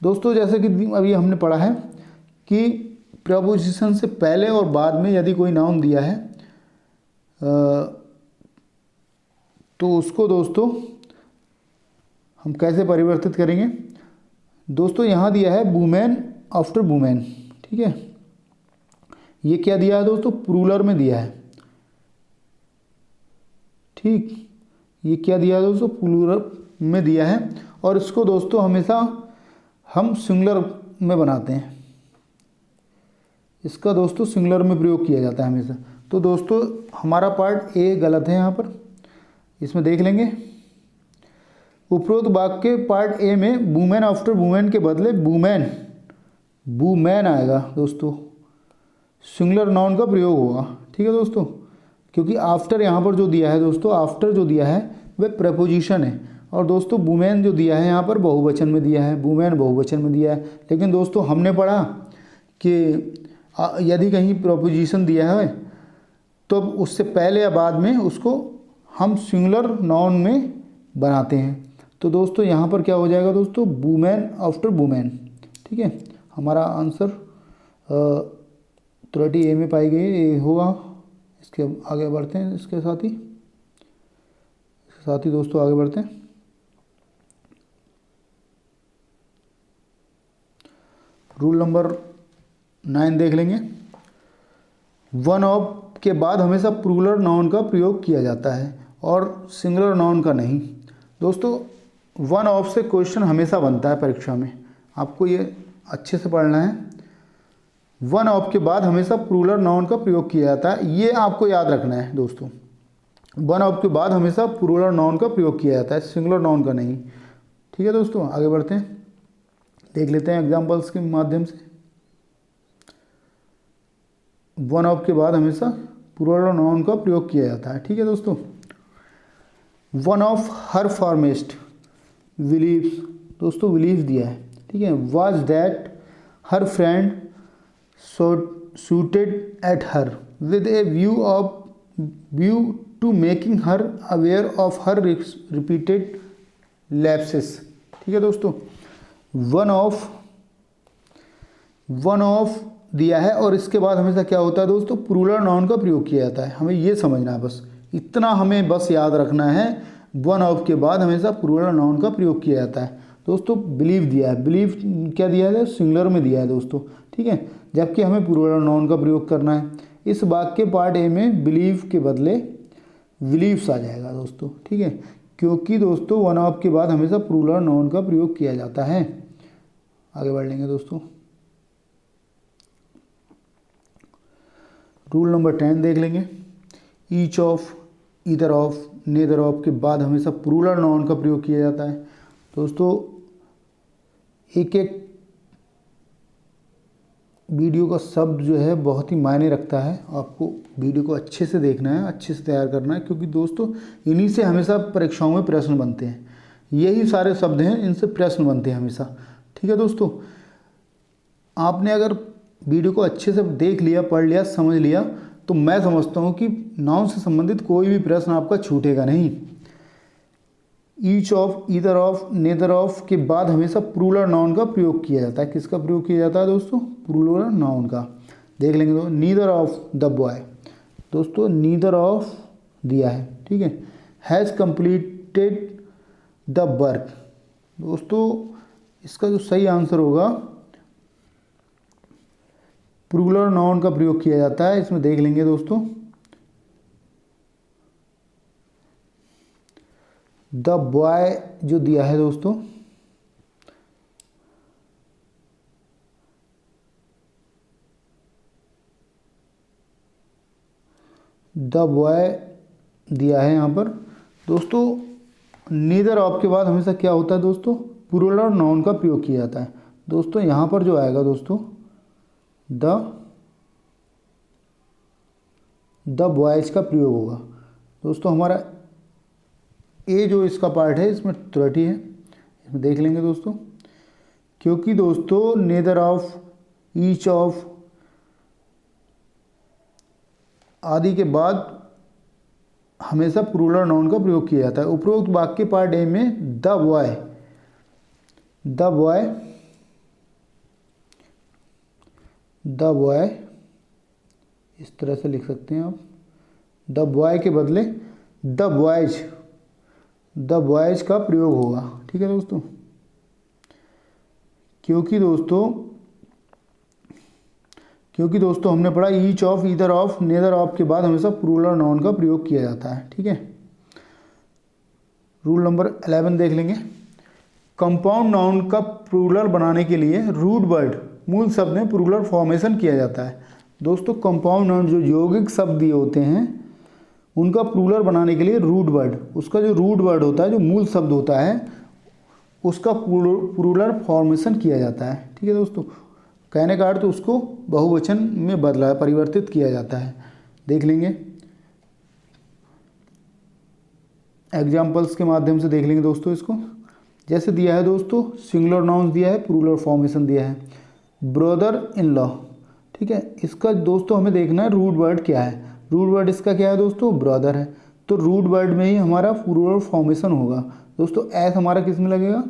दोस्तों जैसे कि अभी हमने पढ़ा है कि प्रपोजिशन से पहले और बाद में यदि कोई नाउन दिया है तो उसको दोस्तों हम कैसे परिवर्तित करेंगे। दोस्तों यहाँ दिया है वुमेन आफ्टर वुमेन, ठीक है, ये क्या दिया है दोस्तों? प्लूरल में दिया है, ठीक, ये क्या दिया है दोस्तों? प्लूरल में दिया है। और इसको दोस्तों हमेशा हम सिंगुलर में बनाते हैं, इसका दोस्तों सिंगुलर में प्रयोग किया जाता है हमेशा। तो दोस्तों हमारा पार्ट ए गलत है, यहाँ पर इसमें देख लेंगे। उपरोक्त वाक्य पार्ट ए में वुमेन आफ्टर वुमेन के बदले वुमेन आएगा दोस्तों, सिंगुलर नाउन का प्रयोग होगा। ठीक है दोस्तों, क्योंकि आफ्टर यहाँ पर जो दिया है दोस्तों, आफ्टर जो दिया है वह प्रपोजिशन है, और दोस्तों वुमेन जो दिया है यहाँ पर बहुवचन में दिया है, वुमेन बहुवचन में दिया है। लेकिन दोस्तों हमने पढ़ा कि यदि कहीं प्रपोजिशन दिया है तो उससे पहले या बाद में उसको हम सिंगुलर नाउन में बनाते हैं। तो दोस्तों यहाँ पर क्या हो जाएगा दोस्तों, वुमेन आफ्टर वुमेन। ठीक है, हमारा आंसर त्रुटि ए में पाई गई ये होगा। इसके आगे बढ़ते हैं, इसके साथ ही दोस्तों आगे बढ़ते हैं। रूल नंबर 9 देख लेंगे। वन ऑफ के बाद हमेशा प्लूरल नाउन का प्रयोग किया जाता है और सिंगुलर नाउन का नहीं। दोस्तों वन ऑफ से क्वेश्चन हमेशा बनता है परीक्षा में, आपको ये अच्छे से पढ़ना है। वन ऑफ के बाद हमेशा प्लूरल नाउन का प्रयोग किया जाता है, ये आपको याद रखना है दोस्तों। वन ऑफ के बाद हमेशा प्लूरल नाउन का प्रयोग किया जाता है, सिंगुलर नाउन का नहीं। ठीक है दोस्तों, आगे बढ़ते हैं, देख लेते हैं एग्जाम्पल्स के माध्यम से। वन ऑफ के बाद हमेशा प्लूरल नाउन का प्रयोग किया जाता है। ठीक है दोस्तों, one of her formest believes, दोस्तों बिलीव दिया है। ठीक है, was that her friend suited at her with a view to making her aware of her repeated lapses. ठीक है दोस्तों, वन ऑफ दिया है और इसके बाद हमेशा क्या होता है दोस्तों, प्लूरल नाउन का प्रयोग किया जाता है। हमें ये समझना है, बस इतना हमें बस याद रखना है। वन ऑफ के बाद हमेशा प्लूरल नाउन का प्रयोग किया जाता है। दोस्तों बिलीव दिया है, बिलीव क्या दिया है, सिंगुलर में दिया है दोस्तों। ठीक है, जबकि हमें प्लूरल नाउन का प्रयोग करना है। इस वाक्य पार्ट ए में बिलीव के बदले बिलीव्स आ जाएगा दोस्तों। ठीक है, क्योंकि दोस्तों वन ऑफ के बाद हमेशा प्लूरल नाउन का प्रयोग किया जाता है। आगे बढ़ लेंगे दोस्तों, रूल नंबर 10 देख लेंगे। Each of, either of, neither of के बाद हमेशा प्लूरल नाउन का प्रयोग किया जाता है। दोस्तों एक एक वीडियो का शब्द जो है बहुत ही मायने रखता है, आपको वीडियो को अच्छे से देखना है, अच्छे से तैयार करना है, क्योंकि दोस्तों इन्हीं से हमेशा परीक्षाओं में प्रश्न बनते हैं। यही सारे शब्द हैं, इनसे प्रश्न बनते हैं हमेशा। ठीक है दोस्तों, आपने अगर वीडियो को अच्छे से देख लिया, पढ़ लिया, समझ लिया, तो मैं समझता हूँ कि नाउन से संबंधित कोई भी प्रश्न आपका छूटेगा नहीं। Each of, either of, neither of के बाद हमेशा प्लूरल नाउन का प्रयोग किया जाता है। किसका प्रयोग किया जाता है दोस्तों, प्लूरल नाउन का। देख लेंगे तो नीदर ऑफ द बॉय, दोस्तों नीदर ऑफ दिया है। ठीक है, हैज़ कंप्लीटेड द वर्क, दोस्तों इसका जो सही आंसर होगा प्लूरल नाउन का प्रयोग किया जाता है। इसमें देख लेंगे दोस्तों, द बॉय जो दिया है दोस्तों, द बॉय दिया है यहाँ पर दोस्तों। नीदर ऑफ के बाद हमेशा क्या होता है दोस्तों, प्लूरल नाउन का प्रयोग किया जाता है। दोस्तों यहाँ पर जो आएगा दोस्तों, द बॉयज का प्रयोग होगा। दोस्तों हमारा ए जो इसका पार्ट है इसमें त्रुटि है, इसमें देख लेंगे दोस्तों। क्योंकि दोस्तों नेदर ऑफ, ईच ऑफ आदि के बाद हमेशा प्लूरल नाउन का प्रयोग किया जाता है। उपरोक्त वाक्य पार्ट ए में द बॉय इस तरह से लिख सकते हैं आप, द बॉय के बदले द बॉयज का प्रयोग होगा। ठीक है दोस्तों, क्योंकि दोस्तों हमने पढ़ा each of, either of, neither of के बाद हमेशा प्लूरल नाउन का प्रयोग किया जाता है। ठीक है, रूल नंबर 11 देख लेंगे। कंपाउंड नाउन का प्लूरल बनाने के लिए रूट वर्ड मूल शब्द में प्लूरल फॉर्मेशन किया जाता है। दोस्तों कंपाउंड नाउन जो यौगिक शब्द दिए होते हैं उनका प्लूरल बनाने के लिए रूट वर्ड, उसका जो रूट वर्ड होता है, जो मूल शब्द होता है, उसका प्लूरल फॉर्मेशन किया जाता है। ठीक है दोस्तों, कहने का अर्थ उसको बहुवचन में बदला परिवर्तित किया जाता है। देख लेंगे एग्जाम्पल्स के माध्यम से, देख लेंगे दोस्तों इसको। जैसे दिया है दोस्तों, सिंगुलर नाउन्स दिया है, प्लूरल फॉर्मेशन दिया है। ब्रदर इन लॉ, ठीक है, इसका दोस्तों हमें देखना है रूट वर्ड क्या है। रूट वर्ड इसका क्या है दोस्तों, ब्रदर है, तो रूट वर्ड में ही हमारा प्लूरल फॉर्मेशन होगा दोस्तों। एस हमारा किस में लगेगा,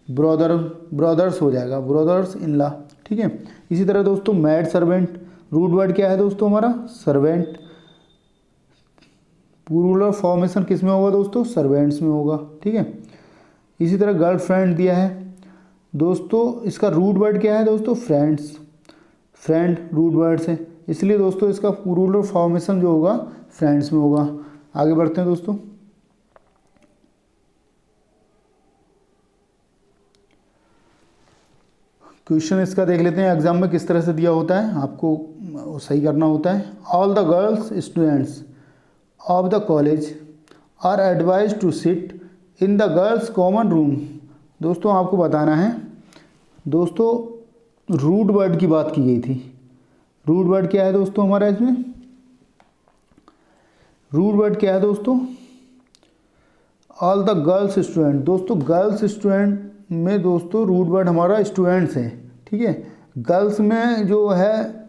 ब्रदर, ब्रदर्स हो जाएगा, ब्रदर्स इन लॉ, ठीक है। इसी तरह दोस्तों मैड सर्वेंट, रूट वर्ड क्या है दोस्तों हमारा, सर्वेंट, प्लूरल फॉर्मेशन किस में होगा दोस्तों, सर्वेंट्स में होगा, ठीक है। इसी तरह गर्लफ्रेंड दिया है दोस्तों, इसका रूट वर्ड क्या है दोस्तों, फ्रेंड्स, फ्रेंड रूट वर्ड से, इसलिए दोस्तों इसका प्लूरल फॉर्मेशन जो होगा फ्रेंड्स में होगा। आगे बढ़ते हैं दोस्तों। क्वेश्चन इसका देख लेते हैं, एग्जाम में किस तरह से दिया होता है, आपको सही करना होता है। All the girls students of the college are advise to sit in the girls common room. दोस्तों आपको बताना है दोस्तों, रूट वर्ड की बात की गई थी। रूट वर्ड क्या है दोस्तों हमारा इसमें, रूट वर्ड क्या है दोस्तों, ऑल द गर्ल्स स्टूडेंट। दोस्तों गर्ल्स स्टूडेंट में दोस्तों रूट वर्ड हमारा स्टूडेंट्स है, ठीक है। गर्ल्स में जो है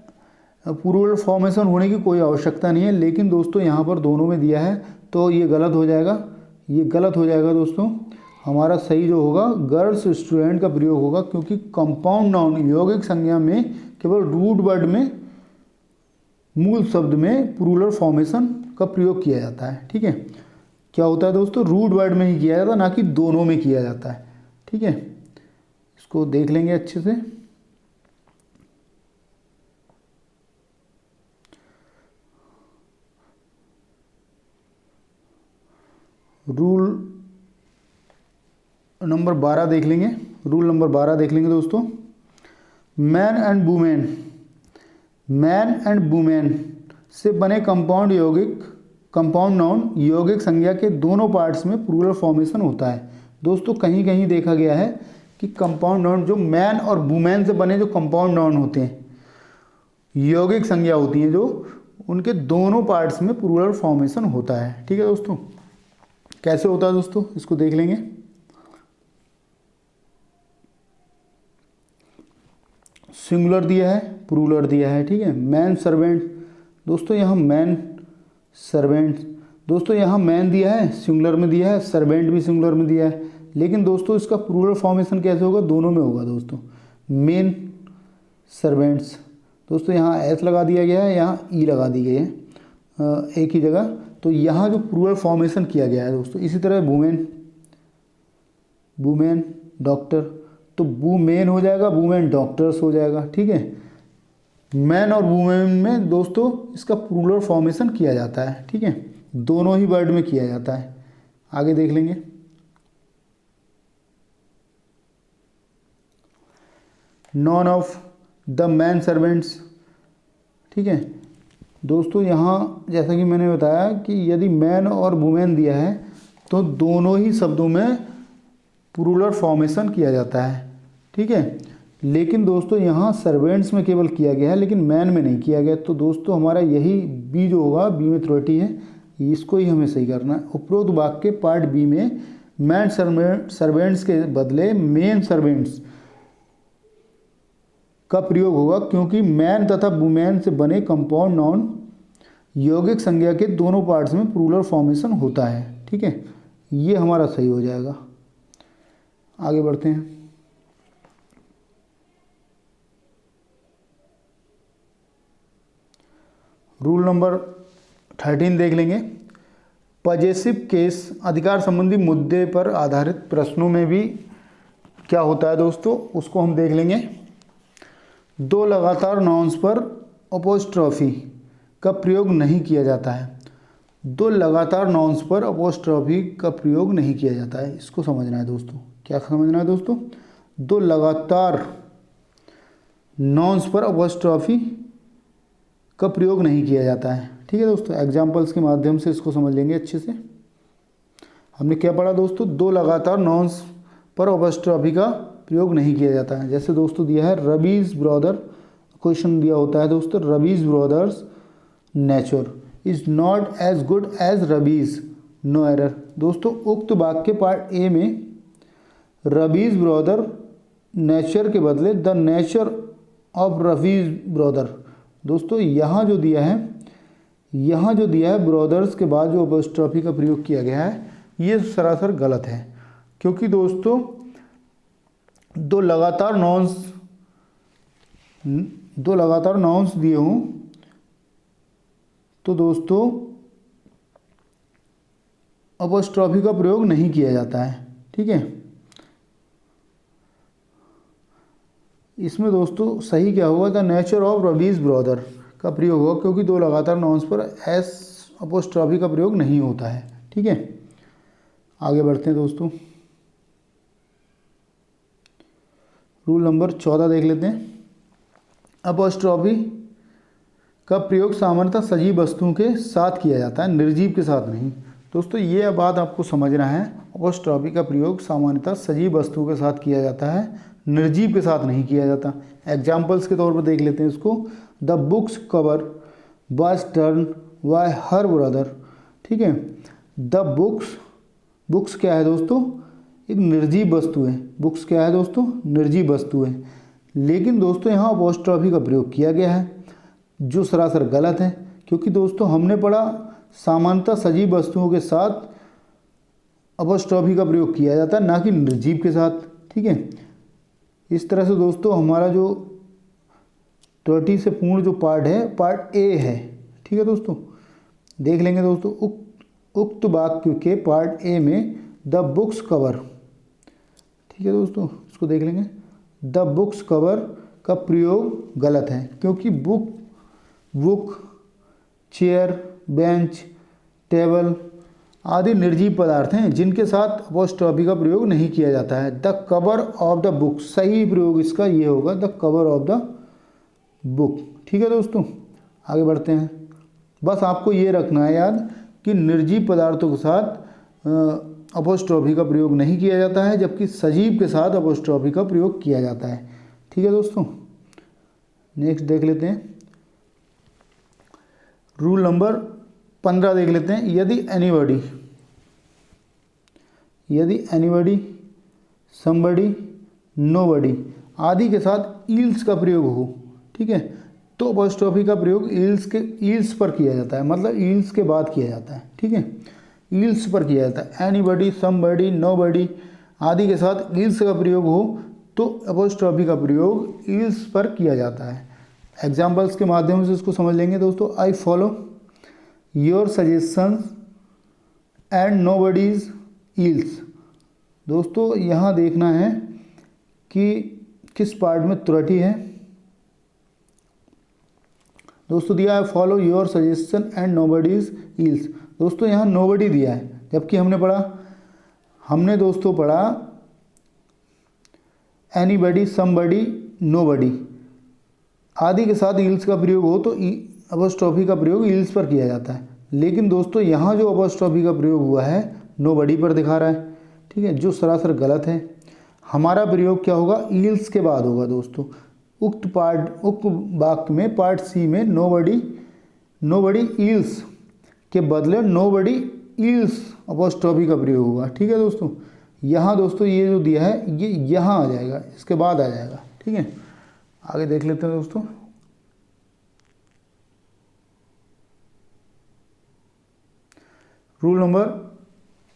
प्लूरल फॉर्मेशन होने की कोई आवश्यकता नहीं है, लेकिन दोस्तों यहाँ पर दोनों में दिया है तो ये गलत हो जाएगा, ये गलत हो जाएगा दोस्तों। हमारा सही जो होगा गर्ल्स स्टूडेंट का प्रयोग होगा, क्योंकि कंपाउंड नाउन यौगिक संज्ञा में केवल रूट वर्ड में, मूल शब्द में प्लूरल फॉर्मेशन का प्रयोग किया जाता है, ठीक है। क्या होता है दोस्तों, रूट वर्ड में ही किया जाता है, ना कि दोनों में किया जाता है, ठीक है। इसको देख लेंगे अच्छे से। रूल नंबर 12 देख लेंगे, रूल नंबर 12 देख लेंगे दोस्तों। Man and women, man and women से बने कंपाउंड यौगिक, कंपाउंड नाउन यौगिक संज्ञा के दोनों पार्ट्स में प्लूरल फॉर्मेशन होता है। दोस्तों कहीं कहीं देखा गया है कि कंपाउंड नाउन जो मैन और वुमेन से बने जो कंपाउंड नाउन होते हैं, यौगिक संज्ञा होती हैं जो, उनके दोनों पार्ट्स में प्लूरल फॉर्मेशन होता है, ठीक है दोस्तों। कैसे होता है दोस्तों, इसको देख लेंगे। सिंगुलर दिया है, प्लूरल दिया है, ठीक है। मैन सर्वेंट, दोस्तों यहाँ मैन सर्वेंट, दोस्तों यहाँ मैन दिया है सिंगुलर में दिया है, सर्वेंट भी सिंगुलर में दिया है, लेकिन दोस्तों इसका प्लूरल फॉर्मेशन कैसे होगा, दोनों में होगा दोस्तों। मेन सर्वेंट्स, दोस्तों यहाँ एस लगा दिया गया है, यहाँ ई लगा दी गई है एक ही जगह, तो यहाँ जो प्लूरल फॉर्मेशन किया गया है दोस्तों। इसी तरह वुमेन, वुमेन डॉक्टर, तो वुमेन हो जाएगा, वुमेन डॉक्टर्स हो जाएगा, ठीक है। मैन और वुमेन में दोस्तों इसका प्लूरल फॉर्मेशन किया जाता है, ठीक है, दोनों ही वर्ड में किया जाता है। आगे देख लेंगे। None of the man servants, ठीक है दोस्तों। यहाँ जैसा कि मैंने बताया कि यदि मैन और वुमेन दिया है तो दोनों ही शब्दों में प्लूरल फॉर्मेशन किया जाता है, ठीक है। लेकिन दोस्तों यहाँ सर्वेंट्स में केवल किया गया है, लेकिन मैन में नहीं किया गया, तो दोस्तों हमारा यही बी जो होगा, बी में त्रुटि है, इसको ही हमें सही करना है। उपरोक्त वाक्य पार्ट बी में मैन सर्वेंट्स के बदले मेन सर्वेंट्स का प्रयोग होगा, क्योंकि मैन तथा वुमेन से बने कंपाउंड नाउन यौगिक संज्ञा के दोनों पार्ट्स में प्लूरल फॉर्मेशन होता है, ठीक है। ये हमारा सही हो जाएगा। आगे बढ़ते हैं। रूल नंबर 13 देख लेंगे। पजेसिव केस, अधिकार संबंधी मुद्दे पर आधारित प्रश्नों में भी क्या होता है दोस्तों, उसको हम देख लेंगे। दो लगातार नाउन्स पर अपोस्ट्रॉफी का प्रयोग नहीं किया जाता है। दो लगातार नाउन्स पर अपोस्ट्रॉफी का प्रयोग नहीं किया जाता है, इसको समझना है दोस्तों। क्या समझना है दोस्तों, दो लगातार नाउन्स पर अपोस्ट्रॉफी का प्रयोग नहीं किया जाता है, ठीक है दोस्तों। एग्जाम्पल्स के माध्यम से इसको समझ लेंगे अच्छे से। हमने क्या पढ़ा दोस्तों, दो लगातार नाउन्स पर अपोस्ट्रॉफी का प्रयोग नहीं किया जाता है। जैसे दोस्तों दिया है रवीज ब्रदर क्वेश्चन दिया होता है दोस्तों, Rabi's brother's nature is not as good as Rabi's, no error. दोस्तों उक्त वाक्य पार्ट ए में रबीज ब्रदर नेचर के बदले the nature of rabies brother. दोस्तों यहाँ जो दिया है ब्रदर्स के बाद जो अपॉस्ट्रोफी का प्रयोग किया गया है ये सरासर गलत है, क्योंकि दोस्तों दो लगातार नाउन्स दिए हों तो दोस्तों अपॉस्ट्रोफी का प्रयोग नहीं किया जाता है। ठीक है, इसमें दोस्तों सही क्या होगा, the nature of rabies brother का प्रयोग होगा, क्योंकि दो लगातार नाउन्स पर एस अपॉस्ट्रोफी का प्रयोग नहीं होता है। ठीक है, आगे बढ़ते हैं दोस्तों। रूल नंबर 14 देख लेते हैं। अपॉस्ट्रोफी का प्रयोग सामान्यतः सजीव वस्तुओं के साथ किया जाता है, निर्जीव के साथ नहीं। दोस्तों ये बात आपको समझना है, अपॉस्ट्रोफी का प्रयोग सामान्यतः सजीव वस्तुओं के साथ किया जाता है, निर्जीव के साथ नहीं किया जाता। एग्जाम्पल्स के तौर पर देख लेते हैं इसको। The books cover was turn by her brother. ठीक है, द बुक्स क्या है दोस्तों, एक निर्जीव वस्तु है। बुक्स क्या है दोस्तों, निर्जीव वस्तु है, लेकिन दोस्तों यहाँ अपॉस्ट्रोफी का प्रयोग किया गया है जो सरासर गलत है, क्योंकि दोस्तों हमने पढ़ा सामान्यतः सजीव वस्तुओं के साथ अपॉस्ट्रोफी का प्रयोग किया जाता है, ना कि निर्जीव के साथ। ठीक है, इस तरह से दोस्तों हमारा जो त्रुटि से पूर्ण जो पार्ट है पार्ट ए है। ठीक है दोस्तों, देख लेंगे दोस्तों उक्त वाक्य के पार्ट ए में द बुक्स कवर। ठीक है दोस्तों, इसको देख लेंगे। द बुक्स कवर का प्रयोग गलत है, क्योंकि बुक चेयर बेंच टेबल आदि निर्जीव पदार्थ हैं जिनके साथ अपॉस्ट्रोफी का प्रयोग नहीं किया जाता है। The cover of the book, सही प्रयोग इसका ये होगा, the cover of the book. ठीक है दोस्तों, आगे बढ़ते हैं। बस आपको ये रखना है याद कि निर्जीव पदार्थों के साथ अपॉस्ट्रोफी का प्रयोग नहीं किया जाता है, जबकि सजीव के साथ अपॉस्ट्रोफी का प्रयोग किया जाता है। ठीक है दोस्तों, नेक्स्ट देख लेते हैं। रूल नंबर 15 देख लेते हैं। यदि एनीबॉडी समबडी नोबडी आदि के साथ ईल्स का प्रयोग हो, ठीक है, तो अपॉस्ट्रोफी का प्रयोग ईल्स पर किया जाता है, मतलब ईल्स के बाद किया जाता है। ठीक है, ईल्स पर किया जाता है। एनीबॉडी समबडी नोबडी आदि के साथ ईल्स का प्रयोग हो तो अपॉस्ट्रोफी का प्रयोग ईल्स पर किया जाता है। एग्जाम्पल्स के माध्यम से इसको समझ लेंगे दोस्तों। I follow your suggestions and nobody's else. दोस्तों यहाँ देखना है कि किस पार्ट में त्रुटि है। दोस्तों दिया है follow your suggestion and nobody's else. दोस्तों यहाँ नोबडी दिया है, जबकि हमने दोस्तों पढ़ा एनीबडी समबडी नोबडी आदि के साथ ईल्स का प्रयोग हो तो अपॉस्ट्रोफी का प्रयोग ईल्स पर किया जाता है। लेकिन दोस्तों यहाँ जो अपॉस्ट्रोफी का प्रयोग हुआ है नोबडी पर दिखा रहा है। ठीक है, जो सरासर गलत है। हमारा प्रयोग क्या होगा, ईल्स के बाद होगा दोस्तों। उक्त वाक्य में पार्ट सी में नोबडी ईल्स के बदले नोबडी ईल्स अपॉस्ट्रोफी का प्रयोग होगा। ठीक है दोस्तों, यहाँ दोस्तों ये जो दिया है ये यहाँ आ जाएगा, इसके बाद आ जाएगा। ठीक है, आगे देख लेते हैं दोस्तों। रूल नंबर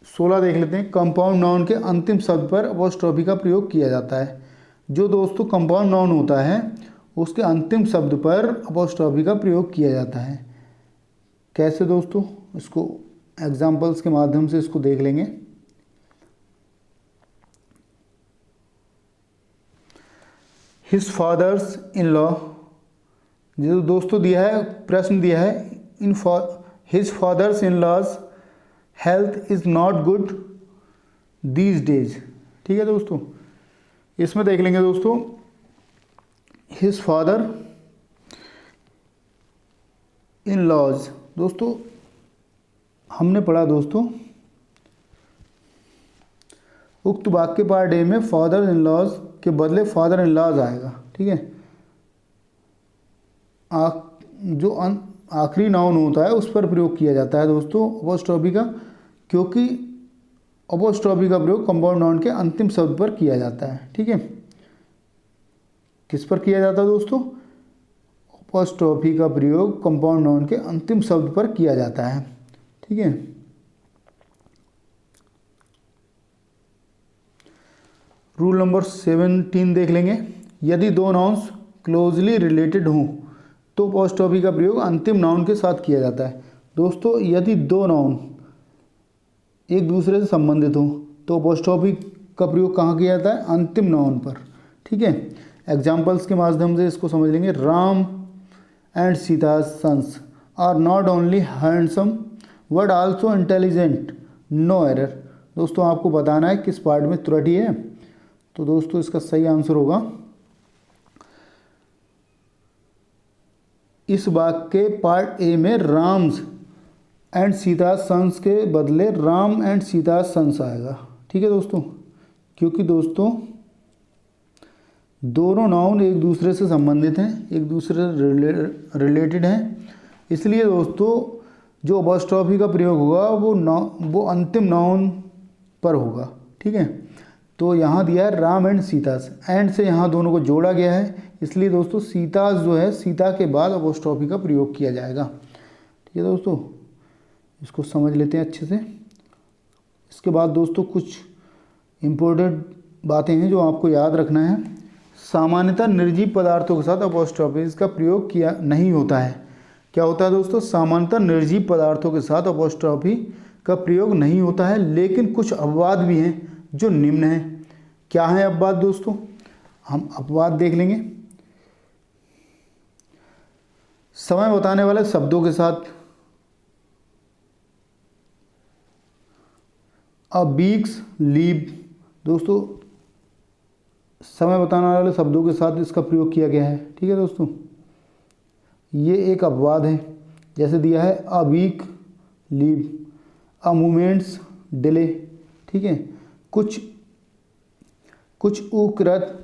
16 देख लेते हैं। कंपाउंड नाउन के अंतिम शब्द पर अपॉस्ट्रोफी का प्रयोग किया जाता है। जो दोस्तों कंपाउंड नाउन होता है उसके अंतिम शब्द पर अपॉस्ट्रोफी का प्रयोग किया जाता है। कैसे दोस्तों, इसको एग्जाम्पल्स के माध्यम से इसको देख लेंगे। हिज फादर्स इन लॉ, जो दोस्तों दिया है, प्रश्न दिया है his fathers in laws health is not good these days. ठीक है दोस्तों, इसमें देख लेंगे दोस्तों। हिज फादर इन लॉज, दोस्तों हमने पढ़ा दोस्तों उक्त वाक्य पार्ट ए में फादर इन लॉज के बदले फादर इन लॉज आएगा। ठीक है, जो आखिरी नाउन होता है उस पर प्रयोग किया जाता है दोस्तों अपोस्ट्रोफी का, क्योंकि अपोस्ट्रोफी का प्रयोग कंपाउंड नाउन के अंतिम शब्द पर किया जाता है। ठीक है, किस पर किया जाता है दोस्तों? अपोस्ट्रोफी का प्रयोग कंपाउंड नाउन के अंतिम शब्द पर किया जाता है। ठीक है, रूल नंबर 17 देख लेंगे। यदि दो नाउन्स क्लोजली रिलेटेड हों तो अपोस्ट्रोफी का प्रयोग अंतिम नाउन के साथ किया जाता है। दोस्तों, यदि दो नाउन एक दूसरे से संबंधित हो तो अपोस्ट्रोफी का प्रयोग कहाँ किया जाता है? अंतिम नाउन पर। ठीक है, एग्जाम्पल्स के माध्यम से इसको समझ लेंगे। Ram and Sita sons are not only handsome but also intelligent, no error. दोस्तों, आपको बताना है किस पार्ट में त्रुटि है। तो दोस्तों, इसका सही आंसर होगा इस वाक्य के पार्ट ए में राम्स एंड सीता सन्स के बदले राम एंड सीता सन्स आएगा। ठीक है दोस्तों, क्योंकि दोस्तों दोनों नाउन एक दूसरे से संबंधित हैं, एक दूसरे से रिलेटेड हैं, इसलिए दोस्तों जो अपोस्ट्रोफी का प्रयोग होगा वो अंतिम नाउन पर होगा। ठीक है, तो यहाँ दिया है राम एंड सीतास, एंड से यहाँ दोनों को जोड़ा गया है, इसलिए दोस्तों सीतास जो है सीता के बाद अपोस्ट्रोफी का प्रयोग किया जाएगा। ठीक है दोस्तों, इसको समझ लेते हैं अच्छे से। इसके बाद दोस्तों कुछ इम्पोर्टेंट बातें हैं जो आपको याद रखना है। सामान्यतः निर्जीव पदार्थों के साथ अपोस्ट्रोफी का प्रयोग किया नहीं होता है। क्या होता है दोस्तों? सामान्यतः निर्जीव पदार्थों के साथ अपोस्ट्रोफी का प्रयोग नहीं होता है, लेकिन कुछ अपवाद भी हैं जो निम्न हैं। क्या है अपवाद दोस्तों? हम अपवाद देख लेंगे। समय बताने वाले शब्दों के साथ अ वीक्स लीव, दोस्तों समय बताने वाले शब्दों के साथ इसका प्रयोग किया गया है। ठीक है दोस्तों, ये एक अपवाद है। जैसे दिया है a week leave, a moment's delay. ठीक है, कुछ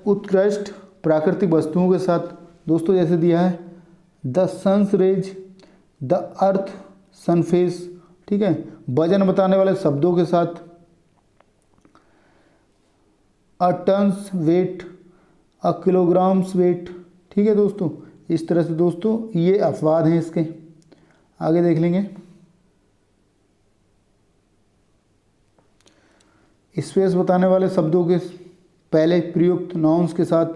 उत्कृष्ट प्राकृतिक वस्तुओं के साथ दोस्तों, जैसे दिया है the sun's rays, the earth surface. ठीक है, वजन बताने वाले शब्दों के साथ a tons weight, a kilograms weight. ठीक है दोस्तों, इस तरह से दोस्तों ये अपवाद हैं इसके। आगे देख लेंगे। स्पेस बताने वाले शब्दों के पहले प्रयुक्त नाउन्स के साथ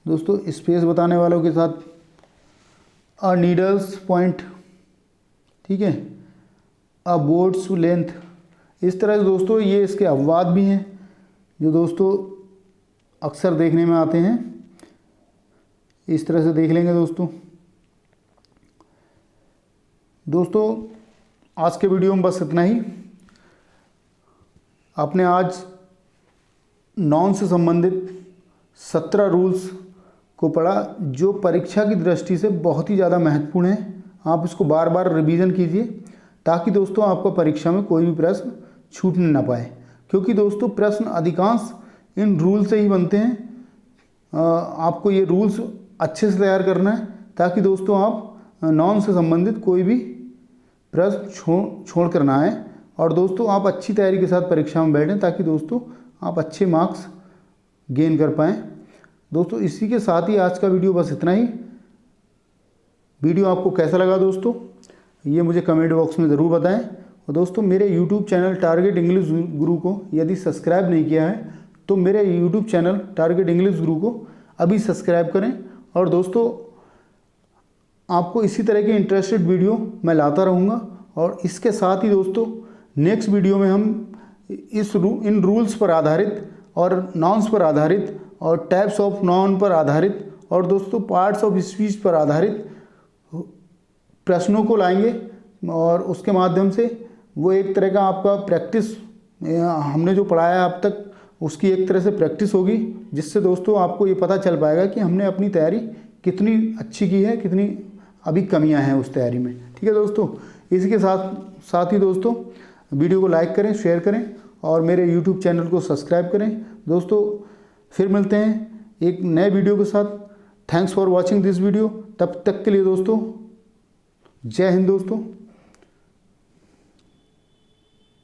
दोस्तों स्पेस बताने वालों के साथ अ नीडल्स पॉइंट। ठीक है, अ बोट्स लेंथ। इस तरह से दोस्तों ये इसके अपवाद भी हैं जो दोस्तों अक्सर देखने में आते हैं। इस तरह से देख लेंगे दोस्तों। आज के वीडियो में बस इतना ही। आपने आज नाउन से संबंधित 17 रूल्स को पढ़ा जो परीक्षा की दृष्टि से बहुत ही ज़्यादा महत्वपूर्ण है। आप इसको बार बार रिवीजन कीजिए ताकि दोस्तों आपको परीक्षा में कोई भी प्रश्न छूटने ना पाए, क्योंकि दोस्तों प्रश्न अधिकांश इन रूल से ही बनते हैं। आपको ये रूल्स अच्छे से तैयार करना है ताकि दोस्तों आप नाउन से संबंधित कोई भी प्रश्न छोड़ कर ना आए, और दोस्तों आप अच्छी तैयारी के साथ परीक्षा में बैठें ताकि दोस्तों आप अच्छे मार्क्स गेन कर पाएँ। दोस्तों इसी के साथ ही आज का वीडियो बस इतना ही। वीडियो आपको कैसा लगा दोस्तों ये मुझे कमेंट बॉक्स में ज़रूर बताएं। और दोस्तों मेरे YouTube चैनल टारगेट इंग्लिश गुरु को यदि सब्सक्राइब नहीं किया है तो मेरे YouTube चैनल टारगेट इंग्लिश गुरु को अभी सब्सक्राइब करें। और दोस्तों आपको इसी तरह के इंटरेस्टेड वीडियो मैं लाता रहूँगा। और इसके साथ ही दोस्तों नेक्स्ट वीडियो में हम इन रूल्स पर आधारित और नाउन्स पर आधारित और टाइप्स ऑफ नाउन पर आधारित और दोस्तों पार्ट्स ऑफ स्पीच पर आधारित प्रश्नों को लाएंगे, और उसके माध्यम से वो एक तरह का आपका प्रैक्टिस हमने जो पढ़ाया अब तक उसकी एक तरह से प्रैक्टिस होगी, जिससे दोस्तों आपको ये पता चल पाएगा कि हमने अपनी तैयारी कितनी अच्छी की है, कितनी अभी कमियां हैं उस तैयारी में। ठीक है दोस्तों, इसी के साथ ही दोस्तों वीडियो को लाइक करें, शेयर करें और मेरे YouTube चैनल को सब्सक्राइब करें। दोस्तों फिर मिलते हैं एक नए वीडियो के साथ। Thanks for watching this video. तब तक के लिए दोस्तों जय हिंद दोस्तों।